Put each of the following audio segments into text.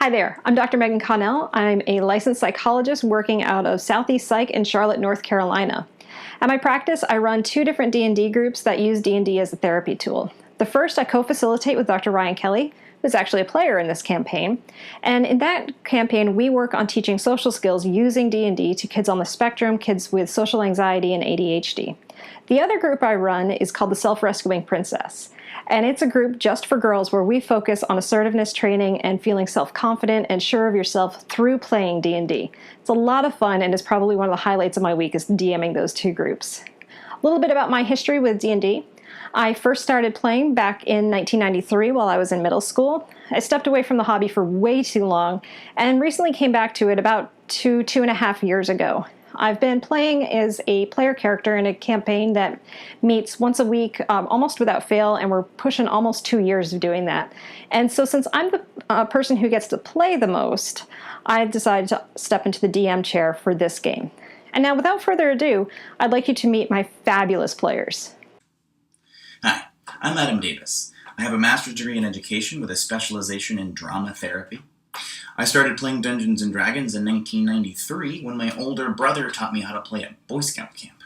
Hi there, I'm Dr. Megan Connell. I'm a licensed psychologist working out of Southeast Psych in Charlotte, North Carolina. At my practice, I run 2 different D&D groups that use D&D as a therapy tool. The first I co-facilitate with Dr. Ryan Kelly, who's actually a player in this campaign. And in that campaign, we work on teaching social skills using D&D to kids on the spectrum, kids with social anxiety and ADHD. The other group I run is called the Self-Rescuing Princess. And it's a group just for girls where we focus on assertiveness training and feeling self-confident and sure of yourself through playing D&D. It's a lot of fun and is probably one of the highlights of my week is DMing those 2 groups. A little bit about my history with D&D. I first started playing back in 1993 while I was in middle school. I stepped away from the hobby for way too long and recently came back to it about 2.5 years ago. I've been playing as a player character in a campaign that meets once a week, almost without fail, and we're pushing almost 2 years of doing that. And so since I'm the person who gets to play the most, I decided to step into the DM chair for this game. And now, without further ado, I'd like you to meet my fabulous players. Hi, I'm Adam Davis. I have a master's degree in education with a specialization in drama therapy. I started playing Dungeons & Dragons in 1993 when my older brother taught me how to play at Boy Scout camp.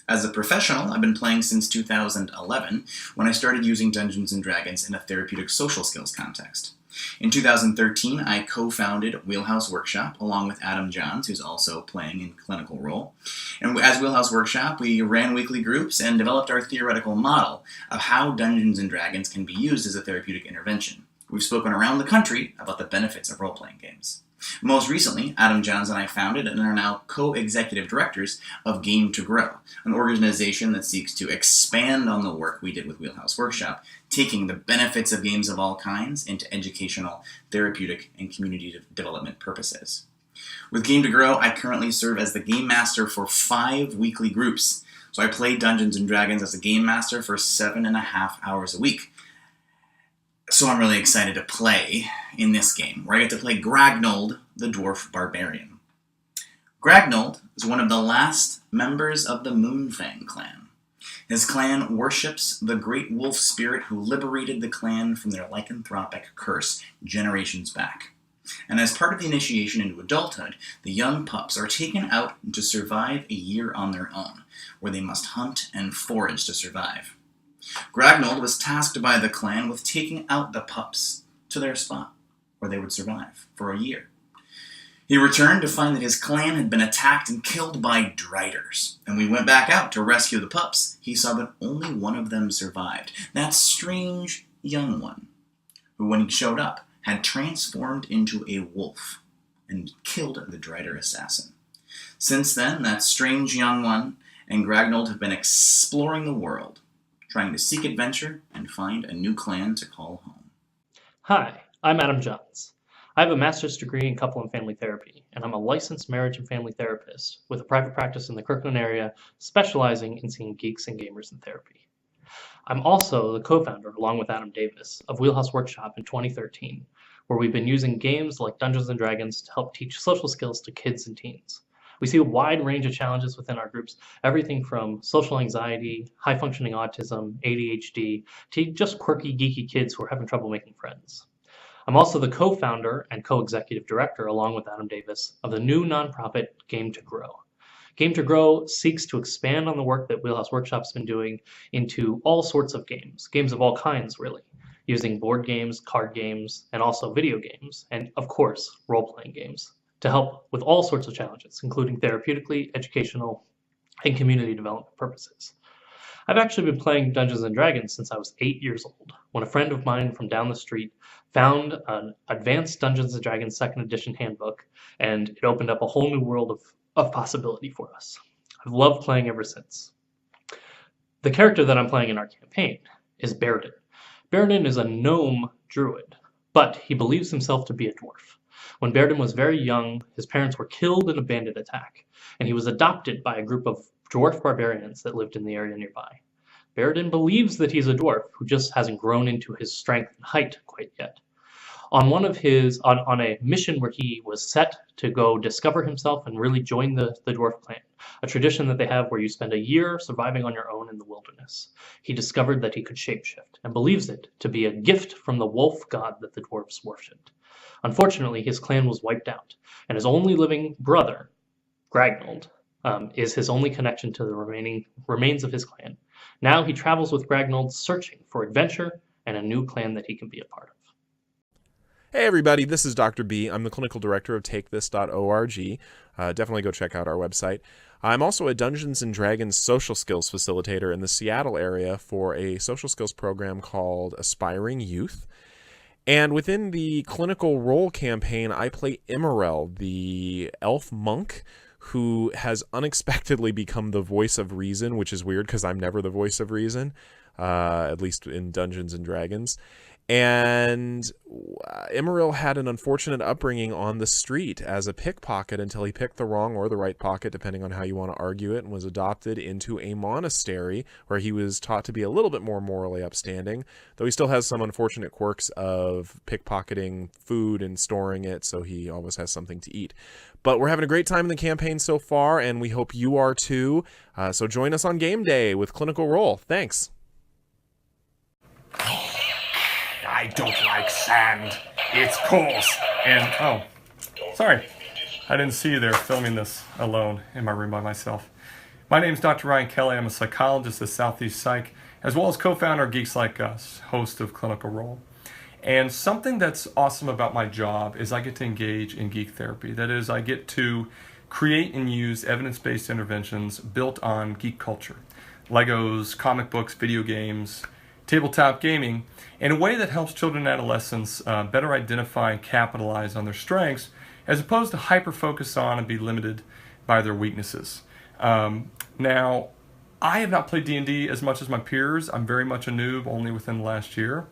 As a professional, I've been playing since 2011 when I started using Dungeons & Dragons in a therapeutic social skills context. In 2013, I co-founded Wheelhouse Workshop along with Adam Johns, who's also playing in clinical role. And as Wheelhouse Workshop, we ran weekly groups and developed our theoretical model of how Dungeons & Dragons can be used as a therapeutic intervention. We've spoken around the country about the benefits of role-playing games. Most recently, Adam Johns and I founded and are now co-executive directors of Game to Grow, an organization that seeks to expand on the work we did with Wheelhouse Workshop, taking the benefits of games of all kinds into educational, therapeutic, and community development purposes. With Game to Grow, I currently serve as the game master for 5 weekly groups. So I play Dungeons & Dragons as a game master for 7.5 hours a week. So I'm really excited to play in this game, where I get to play Gragnold, the Dwarf Barbarian. Gragnold is one of the last members of the Moonfang clan. His clan worships the great wolf spirit who liberated the clan from their lycanthropic curse generations back. And as part of the initiation into adulthood, the young pups are taken out to survive a year on their own, where they must hunt and forage to survive. Gragnold was tasked by the clan with taking out the pups to their spot, where they would survive for a year. He returned to find that his clan had been attacked and killed by driders, and when he went back out to rescue the pups, he saw that only one of them survived, that strange young one, who when he showed up, had transformed into a wolf and killed the drider assassin. Since then, that strange young one and Gragnold have been exploring the world, trying to seek adventure and find a new clan to call home. Hi, I'm Adam Johns. I have a master's degree in couple and family therapy, and I'm a licensed marriage and family therapist with a private practice in the Kirkland area, specializing in seeing geeks and gamers in therapy. I'm also the co-founder, along with Adam Davis, of Wheelhouse Workshop in 2013, where we've been using games like Dungeons & Dragons to help teach social skills to kids and teens. We see a wide range of challenges within our groups, everything from social anxiety, high-functioning autism, ADHD, to just quirky, geeky kids who are having trouble making friends. I'm also the co-founder and co-executive director, along with Adam Davis, of the new nonprofit Game to Grow. Game to Grow seeks to expand on the work that Wheelhouse Workshop's been doing into all sorts of games of all kinds, really, using board games, card games, and also video games, and of course, role-playing games, to help with all sorts of challenges, including therapeutically, educational, and community development purposes. I've actually been playing Dungeons & Dragons since I was 8 years old, when a friend of mine from down the street found an advanced Dungeons & Dragons 2nd edition handbook, and it opened up a whole new world of possibility for us. I've loved playing ever since. The character that I'm playing in our campaign is Baradin. Baradin is a gnome druid, but he believes himself to be a dwarf. When Baradin was very young, his parents were killed in a bandit attack, and he was adopted by a group of dwarf barbarians that lived in the area nearby. Baradin believes that he's a dwarf who just hasn't grown into his strength and height quite yet. On a mission where he was set to go discover himself and really join the dwarf clan, a tradition that they have where you spend a year surviving on your own in the wilderness, he discovered that he could shapeshift and believes it to be a gift from the wolf god that the dwarves worshipped. Unfortunately, his clan was wiped out, and his only living brother, Gragnold, is his only connection to the remains of his clan. Now he travels with Gragnold searching for adventure and a new clan that he can be a part of. Hey everybody, this is Dr. B. I'm the clinical director of TakeThis.org. Definitely go check out our website. I'm also a Dungeons & Dragons social skills facilitator in the Seattle area for a social skills program called Aspiring Youth. And within the clinical role campaign, I play Immorel, the elf monk who has unexpectedly become the voice of reason, which is weird because I'm never the voice of reason, at least in Dungeons & Dragons. And Immorel had an unfortunate upbringing on the street as a pickpocket until he picked the wrong or the right pocket, depending on how you want to argue it, and was adopted into a monastery where he was taught to be a little bit more morally upstanding, though he still has some unfortunate quirks of pickpocketing food and storing it, so he always has something to eat. But we're having a great time in the campaign so far, and we hope you are too. So join us on game day with Clinical Role. Thanks. I don't like sand. It's coarse. And, oh, sorry. I didn't see you there filming this alone in my room by myself. My name's Dr. Ryan Kelly. I'm a psychologist at Southeast Psych, as well as co-founder of Geeks Like Us, host of Clinical Role. And something that's awesome about my job is I get to engage in geek therapy. That is, I get to create and use evidence-based interventions built on geek culture. Legos, comic books, video games, tabletop gaming, in a way that helps children and adolescents better identify and capitalize on their strengths, as opposed to hyper-focus on and be limited by their weaknesses. Now, I have not played D&D as much as my peers. I'm very much a noob, only within the last year.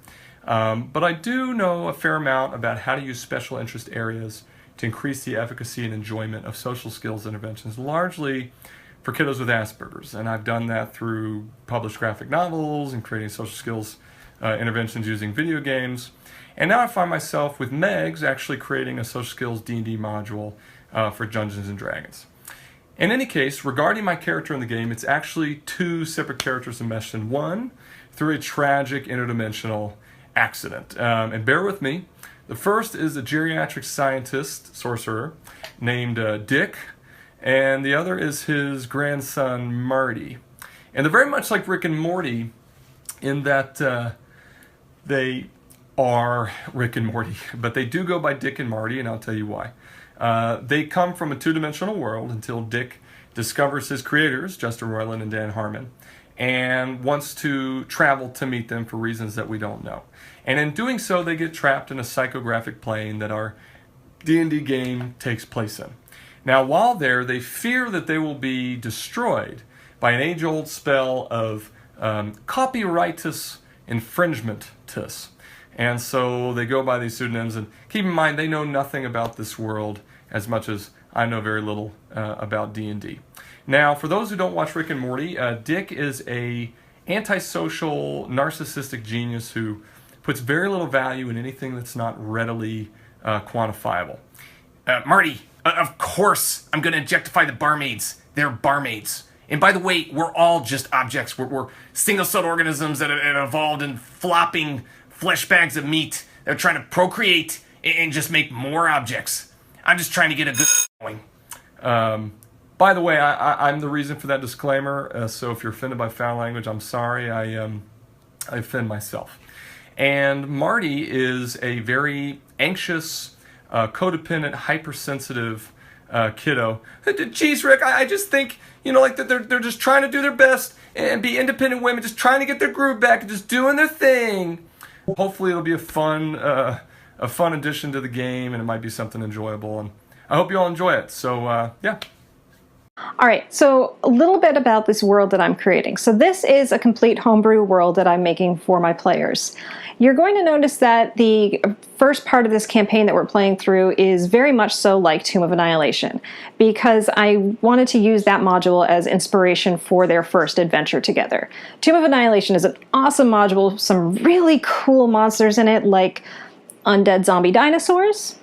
But I do know a fair amount about how to use special interest areas to increase the efficacy and enjoyment of social skills interventions, largely for kiddos with Asperger's. And I've done that through published graphic novels and creating social skills interventions using video games. And now I find myself with Megs actually creating a social skills D&D module for Dungeons & Dragons. In any case, regarding my character in the game, it's actually two separate characters enmeshed in one through a tragic interdimensional accident. And bear with me, the first is a geriatric scientist, sorcerer, named Dick, and the other is his grandson, Marty. And they're very much like Rick and Morty in that they are Rick and Morty, but they do go by Dick and Marty, and I'll tell you why. They come from a two-dimensional world until Dick discovers his creators, Justin Roiland and Dan Harmon, and wants to travel to meet them for reasons that we don't know. And in doing so, they get trapped in a psychographic plane that our D&D game takes place in. Now, while there, they fear that they will be destroyed by an age-old spell of copyrightus infringementus. And so they go by these pseudonyms, and keep in mind, they know nothing about this world as much as I know very little about D&D. Now, for those who don't watch Rick and Morty, Dick is a antisocial, narcissistic genius who puts very little value in anything that's not readily quantifiable. Marty, of course I'm going to objectify the barmaids. They're barmaids. And by the way, we're all just objects. We're single-celled organisms that have evolved in flopping flesh bags of meat. They're trying to procreate and just make more objects. I'm just trying to get a good going. By the way, I'm the reason for that disclaimer, so if you're offended by foul language, I'm sorry. I offend myself. And Marty is a very anxious, codependent, hypersensitive kiddo. Geez, Rick, I just think, like that they're just trying to do their best and be independent women, just trying to get their groove back and just doing their thing. Hopefully it'll be a fun addition to the game, and it might be something enjoyable. And I hope you all enjoy it. So, yeah. All right, so a little bit about this world that I'm creating. So this is a complete homebrew world that I'm making for my players. You're going to notice that the first part of this campaign that we're playing through is very much so like Tomb of Annihilation, because I wanted to use that module as inspiration for their first adventure together. Tomb of Annihilation is an awesome module, some really cool monsters in it, like undead zombie dinosaurs,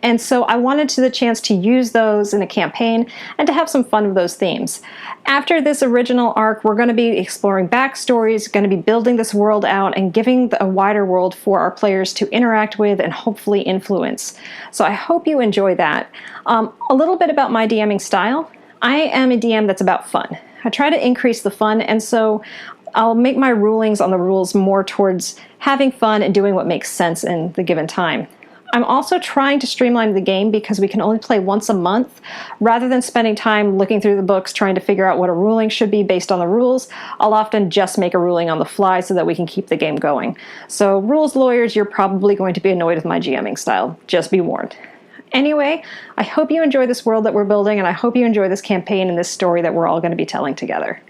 And so I wanted the chance to use those in a campaign and to have some fun with those themes. After this original arc, we're going to be exploring backstories, going to be building this world out, and giving a wider world for our players to interact with and hopefully influence. So I hope you enjoy that. A little bit about my DMing style. I am a DM that's about fun. I try to increase the fun, and so I'll make my rulings on the rules more towards having fun and doing what makes sense in the given time. I'm also trying to streamline the game because we can only play once a month. Rather than spending time looking through the books trying to figure out what a ruling should be based on the rules, I'll often just make a ruling on the fly so that we can keep the game going. So rules lawyers, you're probably going to be annoyed with my GMing style. Just be warned. Anyway, I hope you enjoy this world that we're building, and I hope you enjoy this campaign and this story that we're all going to be telling together.